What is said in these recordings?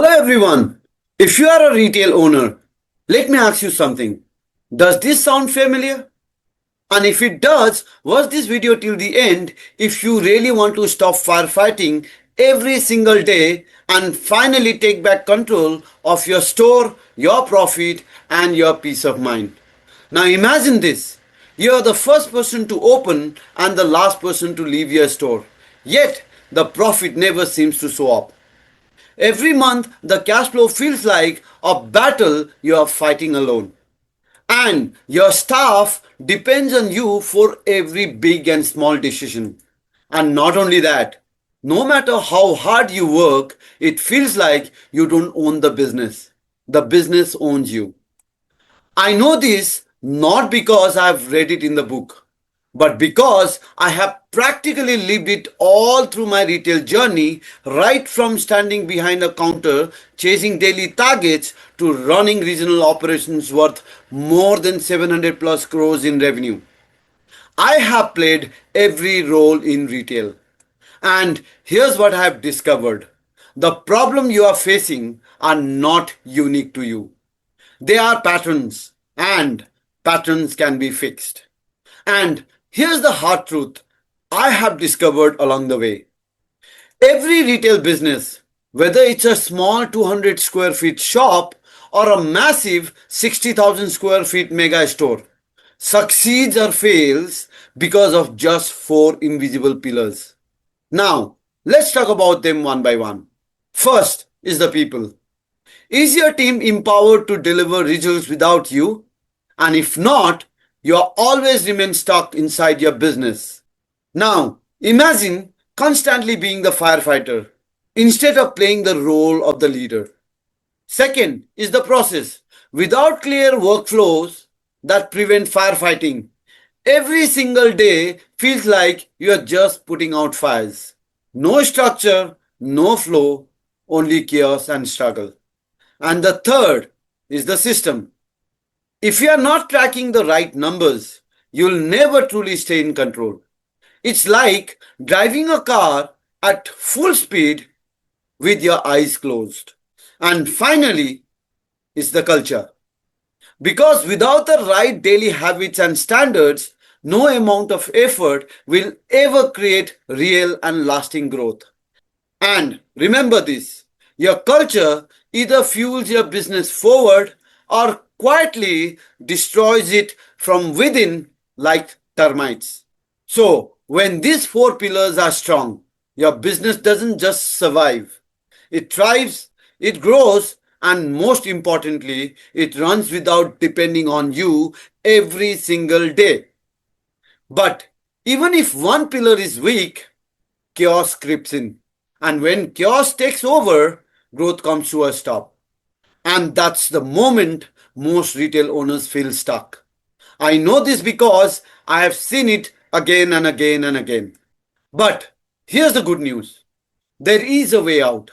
Hello everyone. If you are a retail owner, let me ask you something. Does this sound familiar? And if it does, watch this video till the end if you really want to stop firefighting every single day and finally take back control of your store, your profit, and your peace of mind. Now imagine this. You are the first person to open and the last person to leave your store. Yet, the profit never seems to show up. Every month, the cash flow feels like a battle you are fighting alone. And your staff depends on you for every big and small decision. And not only that, no matter how hard you work, it feels like you don't own the business. The business owns you. I know this not because I've read it in the book, but because I have practically lived it all through my retail journey, right from standing behind a counter chasing daily targets to running regional operations worth more than 700 plus crores in revenue. I have played every role in retail. And here's what I have discovered. The problem you are facing are not unique to you. They are patterns, and patterns can be fixed. And here's the hard truth I have discovered along the way. Every retail business, whether it's a small 200 square feet shop or a massive 60,000 square feet mega store, succeeds or fails because of just four invisible pillars. Now, let's talk about them one by one. First is the people. Is your team empowered to deliver results without you? And if not, you always remain stuck inside your business. Now, imagine constantly being the firefighter instead of playing the role of the leader. Second is the process. Without clear workflows that prevent firefighting, every single day feels like you are just putting out fires. No structure, no flow, only chaos and struggle. And the third is the system. If you are not tracking the right numbers, you'll never truly stay in control. It's like driving a car at full speed with your eyes closed. And finally, is the culture. Because without the right daily habits and standards, no amount of effort will ever create real and lasting growth. And remember this, your culture either fuels your business forward or quietly destroys it from within like termites. So, when these four pillars are strong, your business doesn't just survive, it thrives, it grows, and most importantly, it runs without depending on you every single day. But even if one pillar is weak, chaos creeps in. And when chaos takes over, growth comes to a stop. And that's the moment most retail owners feel stuck. I know this because I have seen it again and again and again. But here's the good news. There is a way out.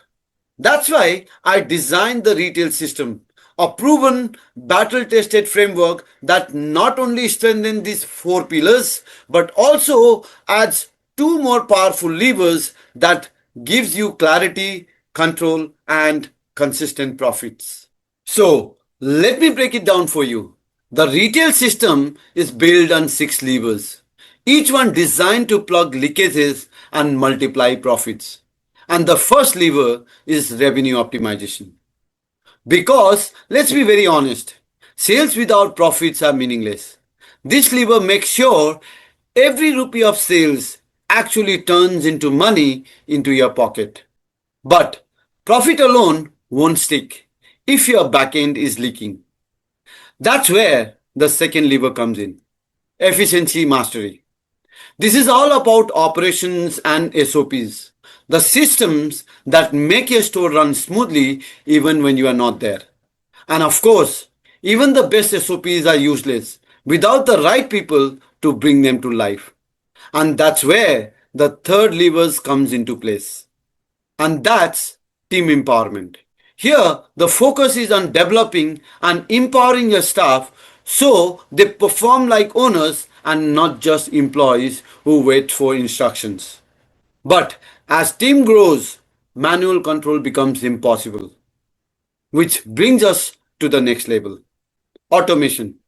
That's why I designed the retail system, a proven, battle-tested framework that not only strengthens these four pillars, but also adds two more powerful levers that gives you clarity, control, and consistent profits. So, let me break it down for you. The retail system is built on six levers, each one designed to plug leakages and multiply profits. And the first lever is revenue optimization. Because, let's be very honest, sales without profits are meaningless. This lever makes sure every rupee of sales actually turns into money into your pocket. But profit alone won't stick if your backend is leaking. That's where the second lever comes in, efficiency mastery. This is all about operations and SOPs, the systems that make your store run smoothly even when you are not there. And of course, even the best SOPs are useless without the right people to bring them to life. And that's where the third levers comes into place. And that's team empowerment. Here, the focus is on developing and empowering your staff so they perform like owners and not just employees who wait for instructions. But as team grows, manual control becomes impossible. Which brings us to the next level, automation.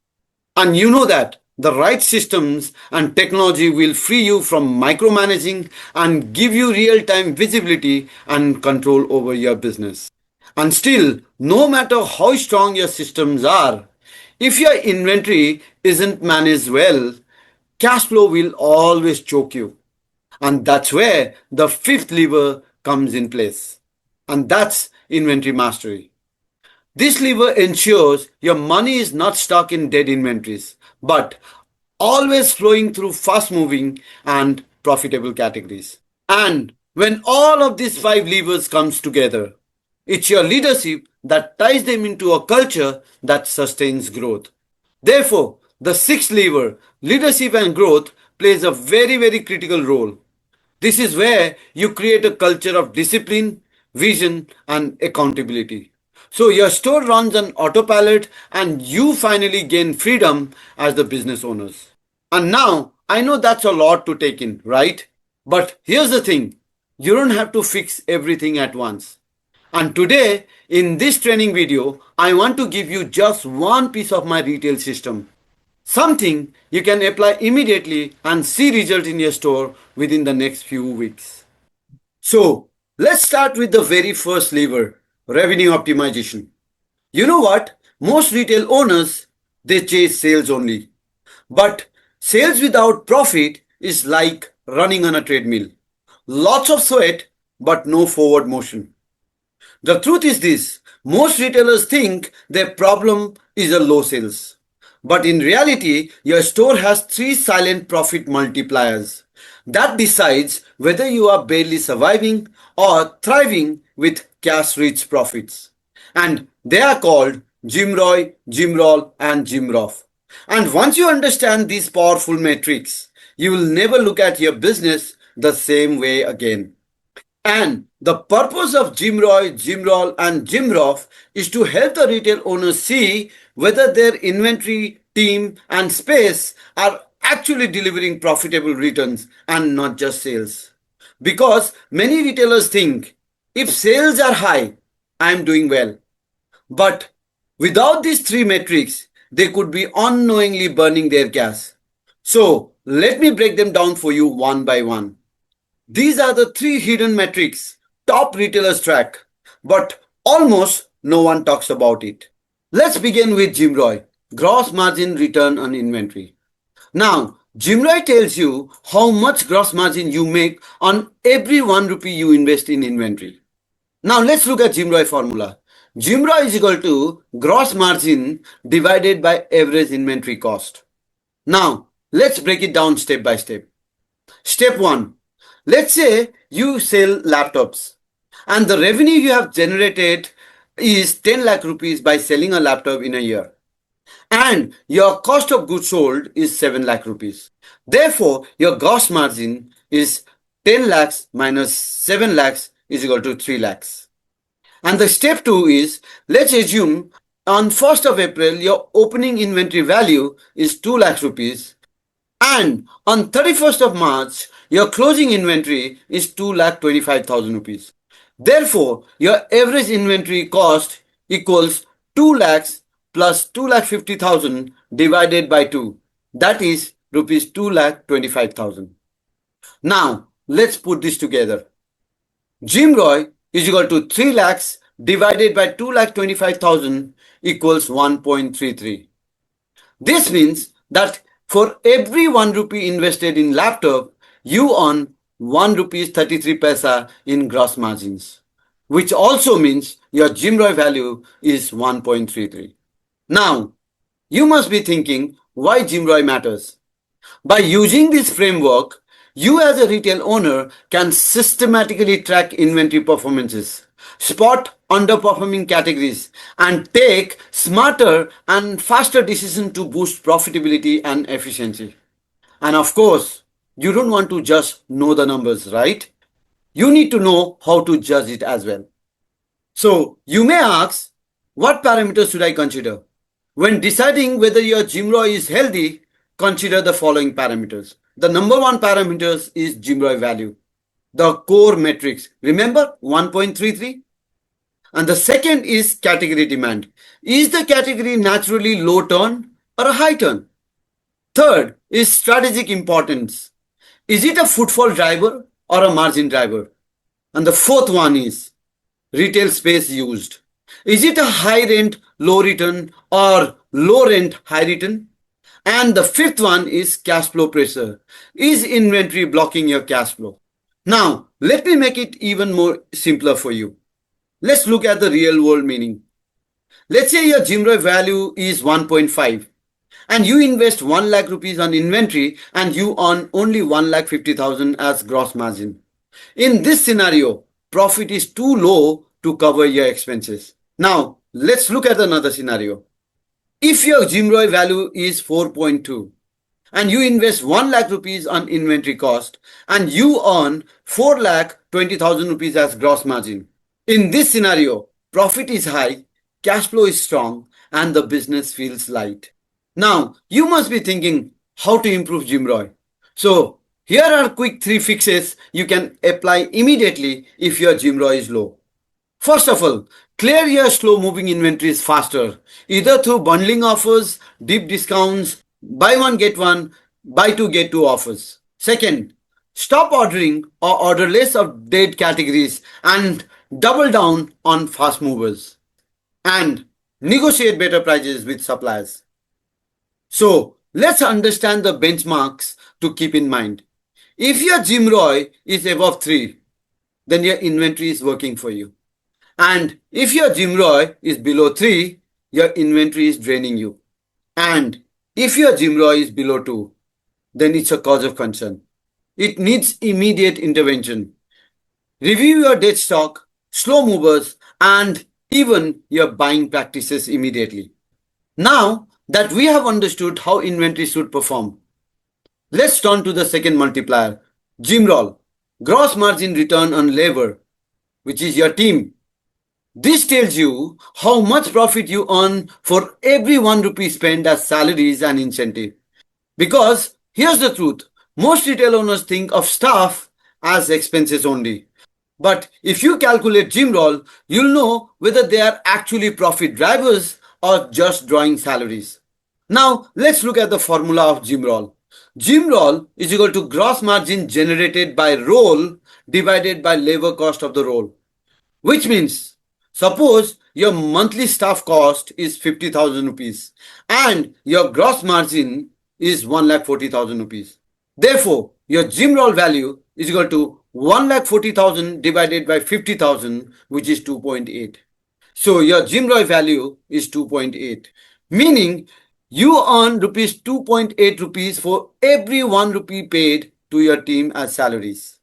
And you know that the right systems and technology will free you from micromanaging and give you real time visibility and control over your business. And still, no matter how strong your systems are, if your inventory isn't managed well, cash flow will always choke you. And that's where the fifth lever comes in place. And that's inventory mastery. This lever ensures your money is not stuck in dead inventories, but always flowing through fast moving and profitable categories. And when all of these five levers comes together, it's your leadership that ties them into a culture that sustains growth. Therefore, the sixth lever, leadership and growth, plays a very critical role. This is where you create a culture of discipline, vision, and accountability. So your store runs on autopilot and you finally gain freedom as the business owners. And now, I know that's a lot to take in, right? But here's the thing, you don't have to fix everything at once. And today, in this training video, I want to give you just one piece of my retail system. Something you can apply immediately and see result in your store within the next few weeks. So, let's start with the very first lever, revenue optimization. You know what? Most retail owners, they chase sales only. But sales without profit is like running on a treadmill. Lots of sweat, but no forward motion. The truth is this, most retailers think their problem is a low sales. But in reality, your store has three silent profit multipliers that decides whether you are barely surviving or thriving with cash rich profits. And they are called GMROI, GMROL and GMROF. And once you understand these powerful metrics, you will never look at your business the same way again. And the purpose of GMROI, GMROL and GMROF is to help the retail owners see whether their inventory, team and space are actually delivering profitable returns and not just sales. Because many retailers think if sales are high, I am doing well. But without these three metrics, they could be unknowingly burning their cash. So let me break them down for you one by one. These are the three hidden metrics top retailers track, but almost no one talks about it. Let's begin with GMROI, gross margin return on inventory. Now, GMROI tells you how much gross margin you make on every 1 rupee you invest in inventory. Now let's look at GMROI formula. GMROI is equal to gross margin divided by average inventory cost. Now let's break it down step by step. Step 1. Let's say you sell laptops and the revenue you have generated is 10 lakh rupees by selling a laptop in a year. And your cost of goods sold is 7 lakh rupees. Therefore, your gross margin is 10 lakhs minus 7 lakhs is equal to 3 lakhs. And the step 2 is, let's assume on 1st of April, your opening inventory value is 2 lakhs rupees. And on 31st of March, your closing inventory is 2,25,000 rupees. Therefore, your average inventory cost equals 2 lakhs plus 2,50,000 divided by 2. That is rupees 2,25,000. Now, let's put this together. GMROI is equal to 3 lakhs divided by 2,25,000 equals 1.33. This means that for every 1 rupee invested in laptop, you earn 1 rupees 33 paisa in gross margins, which also means your GMROI value is 1.33. Now, you must be thinking why GMROI matters. By using this framework, you as a retail owner can systematically track inventory performances, spot underperforming categories, and take smarter and faster decisions to boost profitability and efficiency. And of course, you don't want to just know the numbers, right? You need to know how to judge it as well. So you may ask, what parameters should I consider? When deciding whether your GMROI is healthy, consider the following parameters. The number one parameter is GMROI value, the core metrics. Remember 1.33? And the second is category demand. Is the category naturally low turn or a high turn? Third is strategic importance. Is it a footfall driver or a margin driver? And the fourth one is retail space used. Is it a high rent, low return or low rent, high return? And the fifth one is cash flow pressure. Is inventory blocking your cash flow? Now, let me make it even more simpler for you. Let's look at the real world meaning. Let's say your GMROI value is 1.5 and you invest 1 lakh rupees on inventory and you earn only 1,50,000 as gross margin. In this scenario, profit is too low to cover your expenses. Now, let's look at another scenario. If your GMROI value is 4.2 and you invest 1 lakh rupees on inventory cost and you earn 4 lakh 20,000 rupees as gross margin. In this scenario, profit is high, cash flow is strong, and the business feels light. Now, you must be thinking how to improve GMROI. So, here are quick 3 fixes you can apply immediately if your GMROI is low. First of all, clear your slow moving inventories faster, either through bundling offers, deep discounts, buy one get one, buy two get two offers. Second, stop ordering or order less of dead categories and double down on fast movers. And negotiate better prices with suppliers. So, let's understand the benchmarks to keep in mind. If your GMROI is above 3, then your inventory is working for you. And if your GMROI is below 3, your inventory is draining you. And if your GMROI is below 2, then it's a cause of concern. It needs immediate intervention. Review your dead stock, slow movers, and even your buying practices immediately. Now that we have understood how inventory should perform, let's turn to the second multiplier, GMROL, gross margin return on labor, which is your team. This tells you how much profit you earn for every 1 rupee spent as salaries and incentive. Because here's the truth, most retail owners think of staff as expenses only. But if you calculate GMROL, you'll know whether they are actually profit drivers or just drawing salaries. Now, let's look at the formula of GMROL. GMROL is equal to gross margin generated by role divided by labor cost of the role. Which means, suppose your monthly staff cost is 50,000 rupees and your gross margin is 1,40,000 rupees. Therefore, your GMROL value is equal to 1,40,000 divided by 50,000, which is 2.8. So your GMROI value is 2.8, meaning you earn rupees 2.8 rupees for every 1 rupee paid to your team as salaries.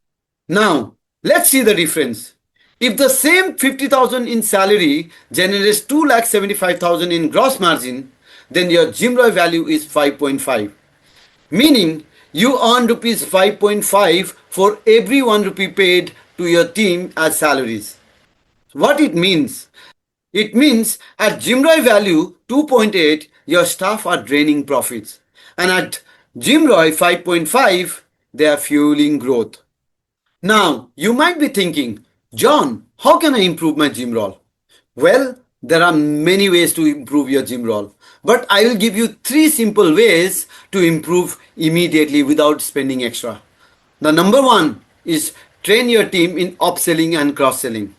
Now, let's see the difference. If the same 50,000 in salary generates 2,75,000 in gross margin, then your GMROI value is 5.5, meaning you earn rupees 5.5 for every 1 rupee paid to your team as salaries. What it means? It means at GMROI value 2.8, your staff are draining profits. And at GMROI 5.5, they are fueling growth. Now, you might be thinking, John, how can I improve my GMROL? Well, there are many ways to improve your GMROL, but I will give you 3 simple ways to improve immediately without spending extra. The number 1 is train your team in upselling and cross-selling.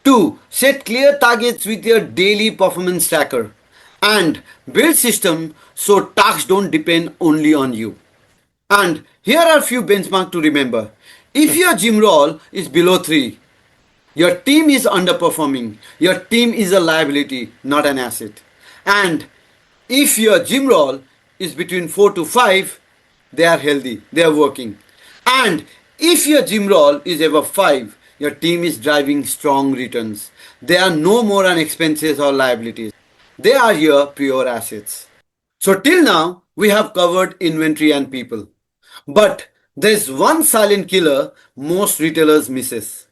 2. Set clear targets with your daily performance tracker. And build system so tasks don't depend only on you. And here are a few benchmarks to remember. If your GMROL is below 3, your team is underperforming. Your team is a liability, not an asset. And if your GMROL is between 4 to 5, they are healthy, they are working. And if your GMROL is above 5, your team is driving strong returns. They are no more an expenses or liabilities. They are your pure assets. So till now, we have covered inventory and people. But there's one silent killer most retailers misses.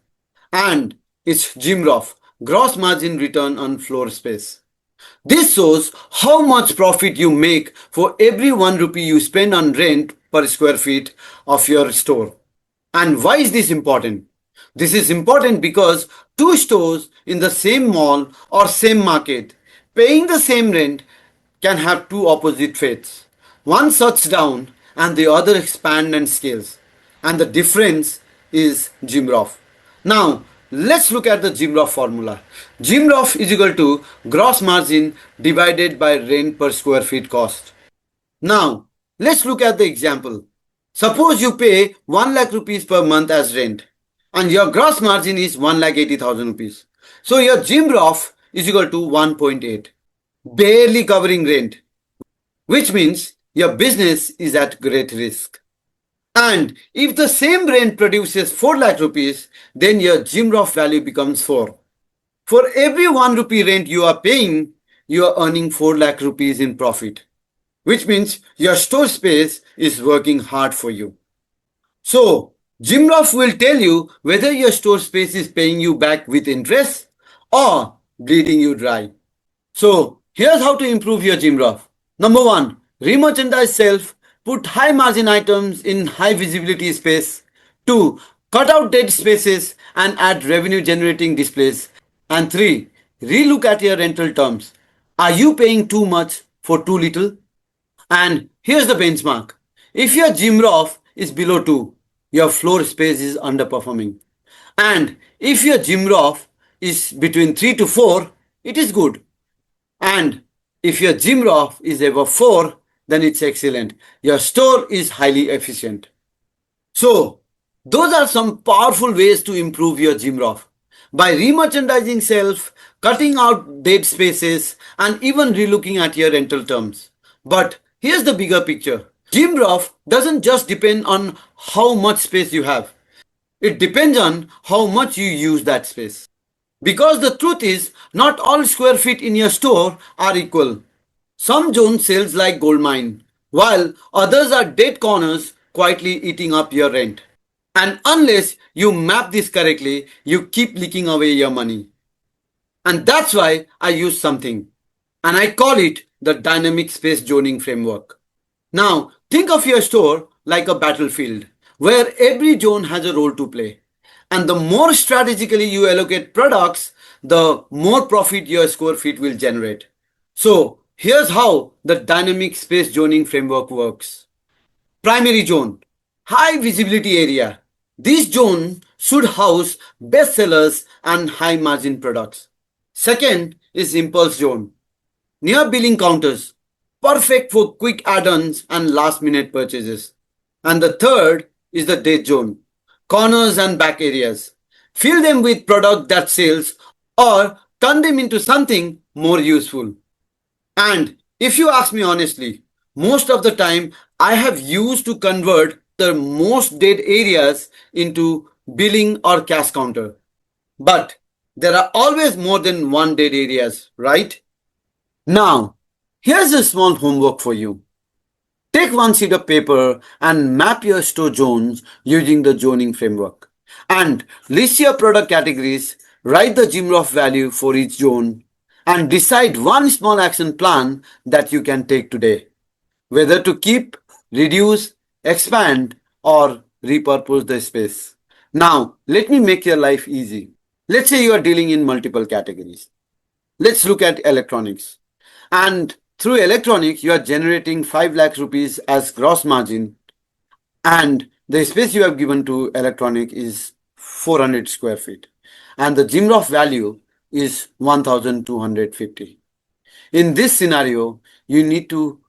And it's GMROF, gross margin return on floor space. This shows how much profit you make for every 1 rupee you spend on rent per square feet of your store. And why is this important? This is important because two stores in the same mall or same market paying the same rent can have two opposite fates. One shuts down and the other expands and scales. And the difference is GMROF. Now, let's look at the GMROF formula. GMROF is equal to gross margin divided by rent per square feet cost. Now, let's look at the example. Suppose you pay 1 lakh rupees per month as rent and your gross margin is 1,80,000 rupees. So your GMROF is equal to 1.8, barely covering rent, which means your business is at great risk. And if the same rent produces 4 lakh rupees, then your GMROF value becomes 4. For every 1 rupee rent you are paying, you are earning 4 lakh rupees in profit, which means your store space is working hard for you. So, GMROF will tell you whether your store space is paying you back with interest or bleeding you dry. So, here's how to improve your GMROF. Number one, remerchandise shelf, put high margin items in high visibility space. 2. Cut out dead spaces and add revenue generating displays. And 3. Relook at your rental terms. Are you paying too much for too little? And here's the benchmark. If your GMROF is below 2, your floor space is underperforming. And if your GMROF is between 3 to 4, it is good. And if your GMROF is above 4, then it's excellent. Your store is highly efficient. So, those are some powerful ways to improve your GMROF. By remerchandising shelf, cutting out dead spaces, and even relooking at your rental terms. But here's the bigger picture. GMROF doesn't just depend on how much space you have. It depends on how much you use that space. Because the truth is, not all square feet in your store are equal. Some zones sells like gold mine, while others are dead corners quietly eating up your rent. And unless you map this correctly, you keep leaking away your money. And that's why I use something. And I call it the dynamic space zoning framework. Now, think of your store like a battlefield where every zone has a role to play. And the more strategically you allocate products, the more profit your square feet will generate. So, here's how the dynamic space zoning framework works. Primary zone, high visibility area. This zone should house bestsellers and high margin products. Second is impulse zone, near billing counters, perfect for quick add-ons and last-minute purchases. And the third is the dead zone, corners and back areas. Fill them with product that sells or turn them into something more useful. And if you ask me honestly, most of the time I have used to convert the most dead areas into billing or cash counter. But there are always more than one dead areas, right? Now, here's a small homework for you. Take one sheet of paper and map your store zones using the zoning framework. And list your product categories, write the GMROF value for each zone, and decide one small action plan that you can take today. Whether to keep, reduce, expand, or repurpose the space. Now, let me make your life easy. Let's say you are dealing in multiple categories. Let's look at electronics. And through electronics, you are generating 5 lakh rupees as gross margin, and the space you have given to electronic is 400 square feet. And the GMROF value is 1250. In this scenario, you need to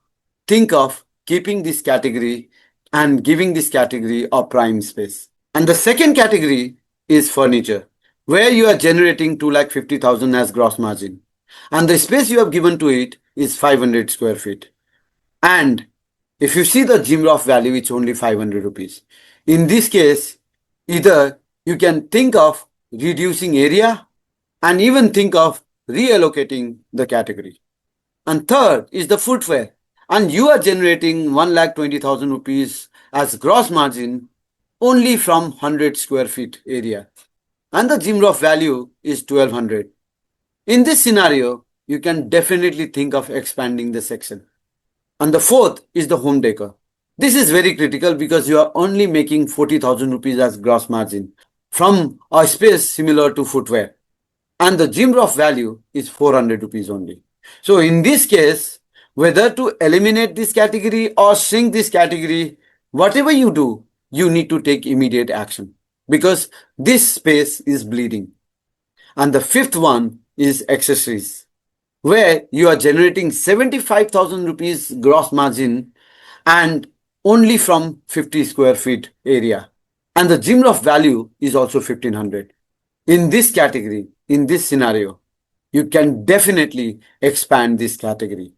think of keeping this category and giving this category a prime space. And the second category is furniture, where you are generating 2,50,000 as gross margin. And the space you have given to it is 500 square feet. And if you see the GMROF value, it's only 500 rupees. In this case, either you can think of reducing area and even think of reallocating the category. And third is the footwear. And you are generating 1,20,000 rupees as gross margin only from 100 square feet area. And the GMROF value is 1,200. In this scenario, you can definitely think of expanding the section. And the fourth is the home decor. This is very critical because you are only making 40,000 rupees as gross margin. from a space similar to footwear. And the GMROF value is 400 rupees only. So in this case, whether to eliminate this category or shrink this category, whatever you do, you need to take immediate action because this space is bleeding. And the fifth one is accessories, where you are generating 75,000 rupees gross margin and only from 50 square feet area. And the GMROF value is also 1500. In this category, in this scenario, you can definitely expand this category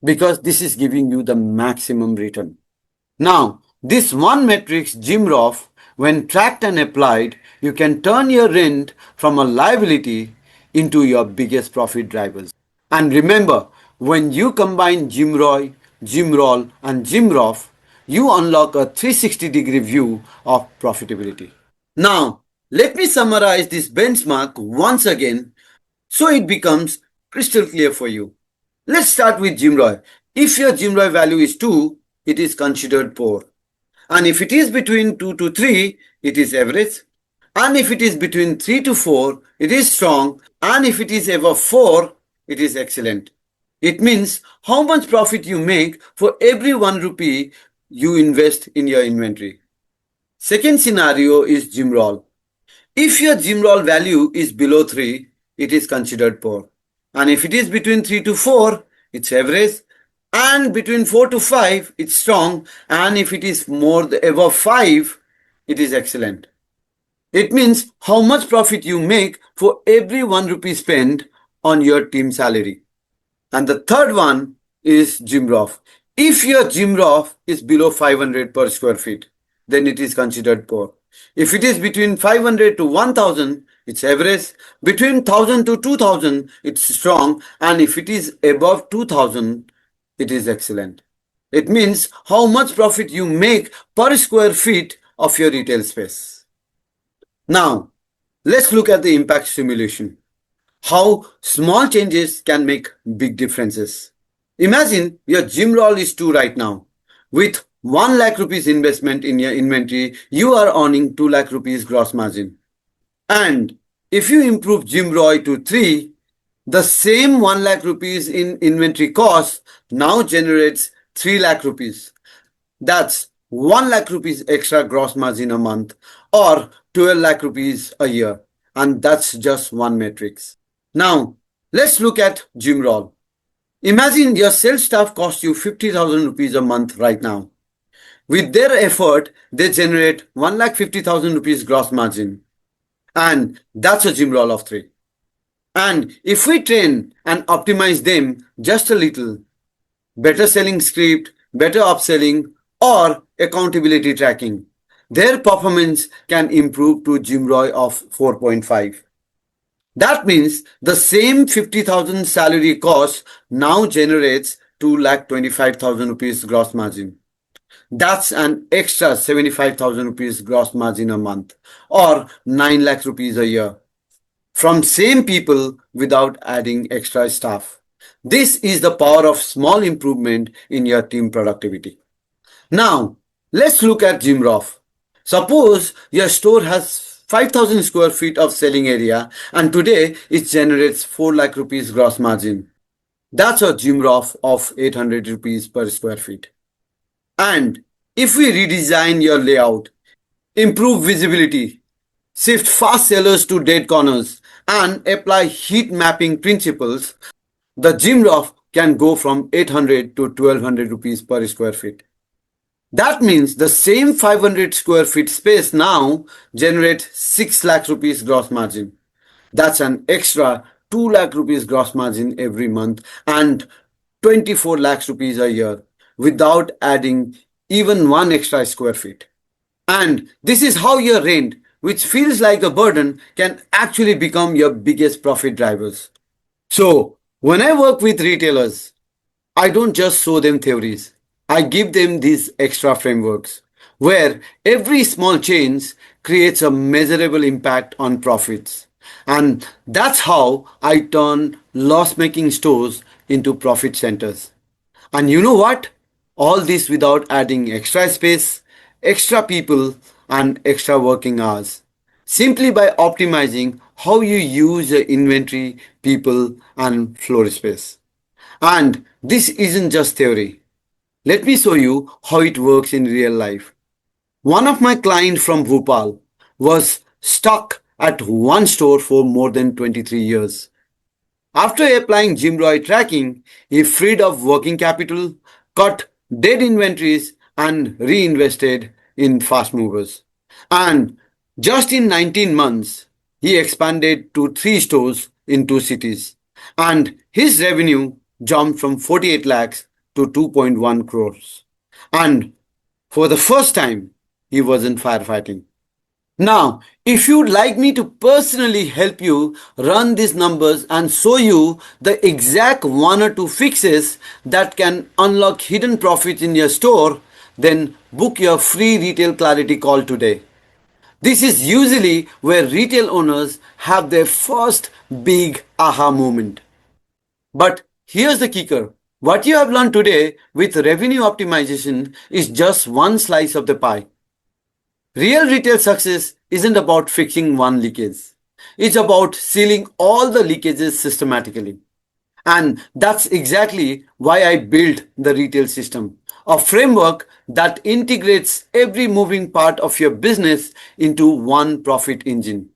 because this is giving you the maximum return. Now, this one matrix GMROF, when tracked and applied, you can turn your rent from a liability into your biggest profit drivers. And remember, when you combine GMROI, GMROL and GMROF, you unlock a 360-degree view of profitability. Now, let me summarize this benchmark once again so it becomes crystal clear for you. Let's start with GMROI. If your GMROI value is 2, it is considered poor. And if it is between 2 to 3, it is average. And if it is between 3 to 4, it is strong. And if it is above 4, it is excellent. It means how much profit you make for every 1 rupee you invest in your inventory. Second scenario is GMROL. If your GMROL value is below 3, it is considered poor. And if it is between 3 to 4, it's average. And between 4 to 5, it's strong. And if it is more above 5, it is excellent. It means how much profit you make for every 1 rupee spent on your team salary. And the third one is GMROF. If your GMROF is below 500 per square feet, then it is considered poor. If it is between 500 to 1000, it's average. Between 1000 to 2000, it's strong. And if it is above 2000, it is excellent. It means how much profit you make per square feet of your retail space. Now, let's look at the impact simulation. How small changes can make big differences. Imagine your GMROL is 2 right now. With 1 lakh rupees investment in your inventory, you are earning 2 lakh rupees gross margin. And if you improve GMROI to 3, the same 1 lakh rupees in inventory cost now generates 3 lakh rupees. That's 1 lakh rupees extra gross margin a month or 12 lakh rupees a year. And that's just one matrix. Now, let's look at GMROL. Imagine your sales staff cost you 50,000 rupees a month right now. With their effort, they generate 1,50,000 rupees gross margin. And that's a GMROL of 3. And if we train and optimize them just a little, better selling script, better upselling, or accountability tracking, their performance can improve to GMROI of 4.5. That means the same 50,000 salary cost now generates 2,25,000 rupees gross margin. That's an extra 75,000 rupees gross margin a month or 9 lakh rupees a year from same people without adding extra staff. This is the power of small improvement in your team productivity. Now, let's look at GMROF. Suppose your store has 5,000 square feet of selling area and today it generates 4 lakh rupees gross margin. That's a GMROF of 800 rupees per square feet. And if we redesign your layout, improve visibility, shift fast sellers to dead corners, and apply heat mapping principles, the GMROF can go from 800 to 1200 rupees per square feet. That means the same 500 square feet space now generates 6 lakh rupees gross margin. That's an extra 2 lakh rupees gross margin every month and 24 lakhs rupees a year without adding even 1 extra square feet. And this is how your rent, which feels like a burden, can actually become your biggest profit drivers. So, when I work with retailers, I don't just show them theories. I give them these extra frameworks where every small change creates a measurable impact on profits. And that's how I turn loss-making stores into profit centers. And you know what? All this without adding extra space, extra people, and extra working hours. simply by optimizing how you use your inventory, people, and floor space. And this isn't just theory. Let me show you how it works in real life. One of my clients from Bhopal was stuck at one store for more than 23 years. After applying GMROI tracking, he freed up working capital, cut dead inventories, and reinvested in fast movers. And just in 19 months, he expanded to 3 stores in 2 cities. And his revenue jumped from 48 lakhs to 2.1 crores. And for the first time, he wasn't firefighting. Now, if you'd like me to personally help you run these numbers and show you the exact one or two fixes that can unlock hidden profits in your store, then book your free retail clarity call today. This is usually where retail owners have their first big aha moment. But here's the kicker. What you have learned today with revenue optimization is just one slice of the pie. Real retail success isn't about fixing one leakage. It's about sealing all the leakages systematically. And that's exactly why I built the retail system, a framework that integrates every moving part of your business into one profit engine.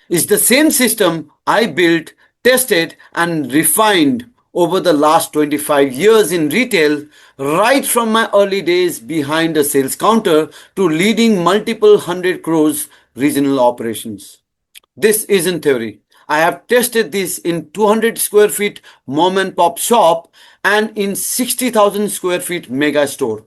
It's the same system I built, tested, and refined over the last 25 years in retail, right from my early days behind a sales counter to leading multiple 100 crores regional operations. This isn't theory. I have tested this in 200 square feet mom and pop shop and in 60,000 square feet mega store.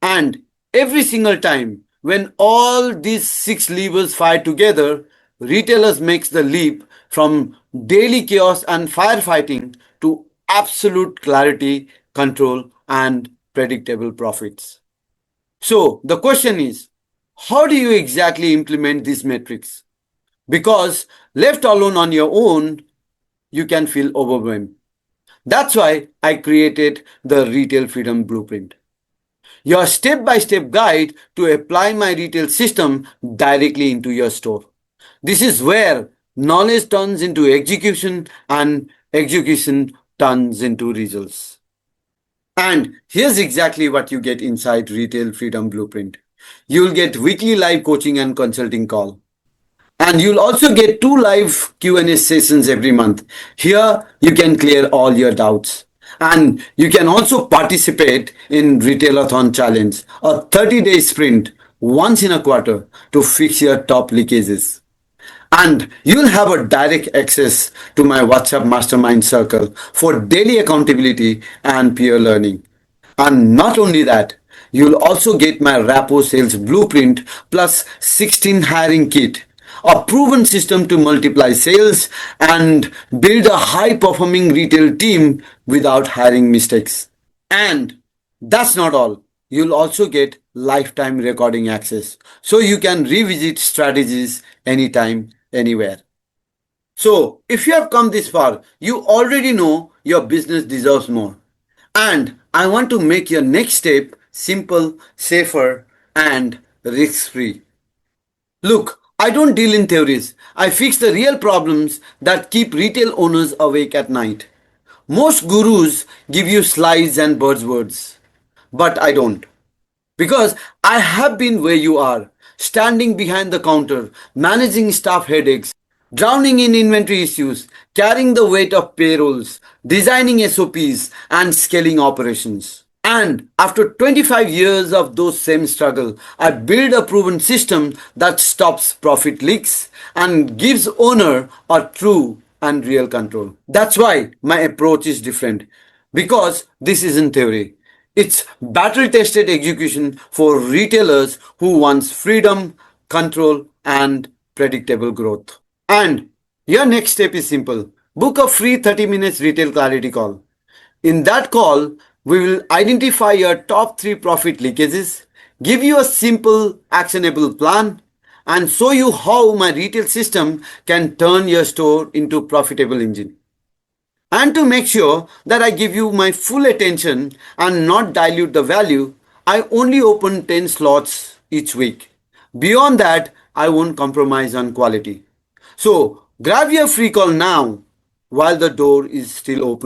And every single time when all these 6 levers fire together, retailers makes the leap from daily chaos and firefighting to absolute clarity, control, and predictable profits. So the question is, how do you exactly implement these metrics? Because left alone on your own, you can feel overwhelmed. That's why I created the Retail Freedom Blueprint, your step by step guide to apply my retail system directly into your store. This is where knowledge turns into execution and execution turns into results. And here's exactly what you get inside Retail Freedom Blueprint. You'll get weekly live coaching and consulting call. And you'll also get 2 live Q&A sessions every month. Here you can clear all your doubts. And you can also participate in Retailathon Challenge, a 30-day sprint once in a quarter to fix your top leakages. And you'll have a direct access to my WhatsApp mastermind circle for daily accountability and peer learning. And not only that, you'll also get my Rapo sales blueprint plus 16 hiring kit, a proven system to multiply sales and build a high performing retail team without hiring mistakes. And that's not all. You'll also get lifetime recording access so you can revisit strategies anytime, anywhere. So, if you have come this far, you already know your business deserves more. And I want to make your next step simple, safer, and risk free. Look, I don't deal in theories. I fix the real problems that keep retail owners awake at night. Most gurus give you slides and buzzwords, but I don't. Because I have been where you are, standing behind the counter, managing staff headaches, drowning in inventory issues, carrying the weight of payrolls, designing SOPs, and scaling operations. And after 25 years of those same struggle, I build a proven system that stops profit leaks and gives owner a true and real control. That's why my approach is different. Because this isn't theory. It's battle tested execution for retailers who wants freedom, control, and predictable growth. And your next step is simple. Book a free 30 minutes retail clarity call. In that call, we will identify your top 3 profit leakages, give you a simple actionable plan, and show you how my retail system can turn your store into a profitable engine. And to make sure that I give you my full attention and not dilute the value, I only open 10 slots each week. Beyond that, I won't compromise on quality. So grab your free call now while the door is still open.